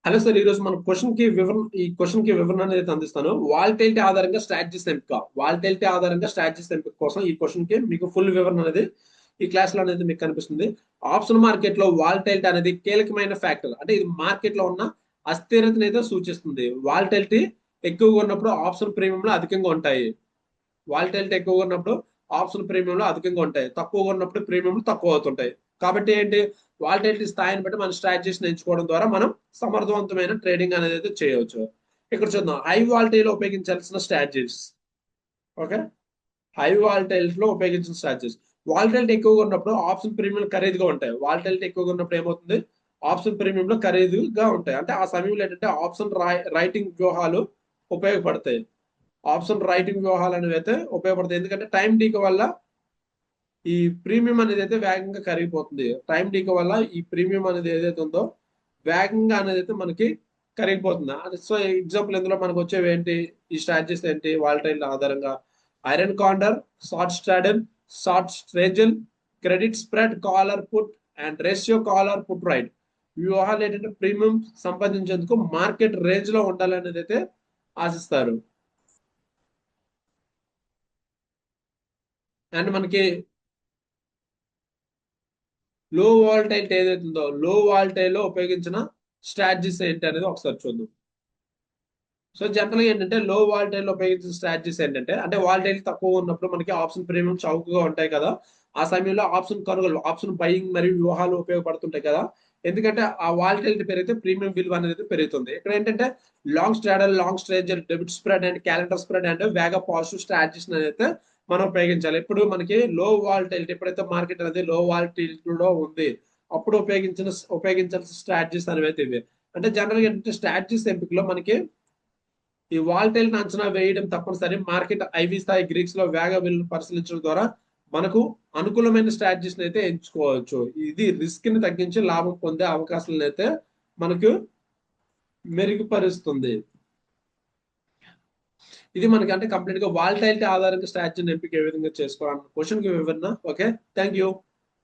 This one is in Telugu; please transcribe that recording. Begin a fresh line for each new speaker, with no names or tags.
హలో సార్, ఈ రోజు మన క్వశ్చన్ కి వివరణ అనేది అందిస్తాను. వాలటైలిటీ ఆధారంగా స్ట్రాటజీస్ ఎంపిక. వాలటైలిటీ ఆధారంగా స్ట్రాటజీస్ ఎంపిక కోసం ఈ క్వశ్చన్ కి మీకు ఫుల్ వివరణ అనేది ఈ క్లాస్ లో అనేది మీకు కనిపిస్తుంది. ఆప్షన్ మార్కెట్ లో వాలటైలిటీ అనేది కీలకమైన ఫ్యాక్టర్. అంటే ఇది మార్కెట్ లో ఉన్న అస్థిరతను అయితే సూచిస్తుంది. వాలటైలిటీ ఎక్కువగా ఉన్నప్పుడు ఆప్షన్ ప్రీమియంలు అధికంగా ఉంటాయి. వాలటైలిటీ ఎక్కువగా ఉన్నప్పుడు ఆప్షన్ ప్రీమియంలు అధికంగా ఉంటాయి. తక్కువగా ఉన్నప్పుడు ప్రీమియంలు తక్కువ అవుతుంటాయి. కాబట్టి ఏంటి, వాలటైలిటీ స్థాయిని బట్టి మన స్ట్రాటజీస్ ఎంచుకోవడం ద్వారా మనం సమర్థవంతమైన ట్రేడింగ్ అనేది అయితే చేయవచ్చు. ఇక్కడ చూద్దాం, హై వాలటైల్ ఉపయోగించాల్సిన స్ట్రాటజీస్. ఓకే, హై వాలటైల్స్ లో ఉపయోగించిన స్ట్రాటజీస్. వాలటైలిటీ ఎక్కువగా ఉన్నప్పుడు ఆప్షన్ ప్రీమియం ఖరీదుగా ఉంటాయి. వాలటైలిటీ ఎక్కువగా ఉన్నప్పుడు ఏమవుతుంది, ఆప్షన్ ప్రీమియంలో ఖరీదుగా ఉంటాయి. అంటే ఆ సమయంలో ఏంటంటే ఆప్షన్ రైటింగ్ వ్యూహాలు ఉపయోగపడతాయి. ఆప్షన్ రైటింగ్ వ్యూహాలు అనేవి అయితే ఉపయోగపడతాయి. ఎందుకంటే టైం డీక వల్ల ఈ ప్రీమియం అనేది అయితే వేగంగా కరిగిపోతుంది. టైం డీక వల్ల ఈ ప్రీమియం అనేది ఏదైతే ఉందో వేగంగా అనేది అయితే మనకి కరిగిపోతుంది. సో ఎగ్జాంపుల్ ఇందులో మనకు వచ్చేవి ఏంటి, ఈ స్ట్రాటజీస్ ఏంటి వాలటైల్ ఆధారంగా: iron condor, short straddle, short strangle, credit spread, collar put and ratio collar put right. వ్యూహాలు ఏంటంటే ప్రీమియం సంపాదించేందుకు మార్కెట్ రేంజ్ లో ఉండాలనేది అయితే ఆశిస్తారు. అండ్ మనకి లో వాలటైల్ ఏదైతే ఉందో లో వాలటైల్ లో ఉపయోగించిన స్ట్రాటజీస్ ఏంటి అనేది ఒకసారి చూద్దాం. సో జనరల్ గా ఏంటంటే లో వాలటైల్ లో ఉపయోగించిన స్ట్రాటజీస్ ఏంటంటే, అంటే వాలటైల్ తక్కువ ఉన్నప్పుడు మనకి ఆప్షన్ ప్రీమియం చౌకగా ఉంటాయి కదా, ఆ సమయంలో ఆప్షన్ కొనుగోలు, ఆప్షన్ బయింగ్ మరియు వ్యూహాలు ఉపయోగపడుతుంటాయి కదా. ఎందుకంటే ఆ వాలటైలిటీ పెరిగితే ప్రీమియం విలువ అనేది పెరుగుతుంది. ఇక్కడ ఏంటంటే long straddle, long strangle, debit spread and calendar spread and vega positive strategies అయితే మనం ఉపయోగించాలి. ఇప్పుడు మనకి లో వాలటైలిటీ, ఎప్పుడైతే మార్కెట్ అనేది లో వాలటైలిటీలో ఉంది అప్పుడు ఉపయోగించాల్సిన స్ట్రాటజీస్ అనేవి అయితే ఇవి. అంటే జనరల్ గా ఏంటంటే స్ట్రాటజీస్ ఎంపికలో మనకి ఈ వాలటైల్ అంచనా వేయడం తప్పనిసరి. మార్కెట్ ఐవి స్థాయి గ్రీక్స్ లో వేగ విలువను పరిశీలించడం ద్వారా మనకు అనుకూలమైన స్ట్రాటజీస్ అయితే ఎంచుకోవచ్చు. ఇది రిస్క్ ని తగ్గించి లాభం పొందే అవకాశాలను అయితే మనకు మెరుగుపరుస్తుంది. ఇది మనకి అంటే కంప్లీట్ గా వాలటైలిటీ ఆధారంగా స్ట్రాటజీని ఎంపిక ఏ విధంగా చేసుకోవాలన్న క్వశ్చన్ కి వివరణ. Okay, thank you.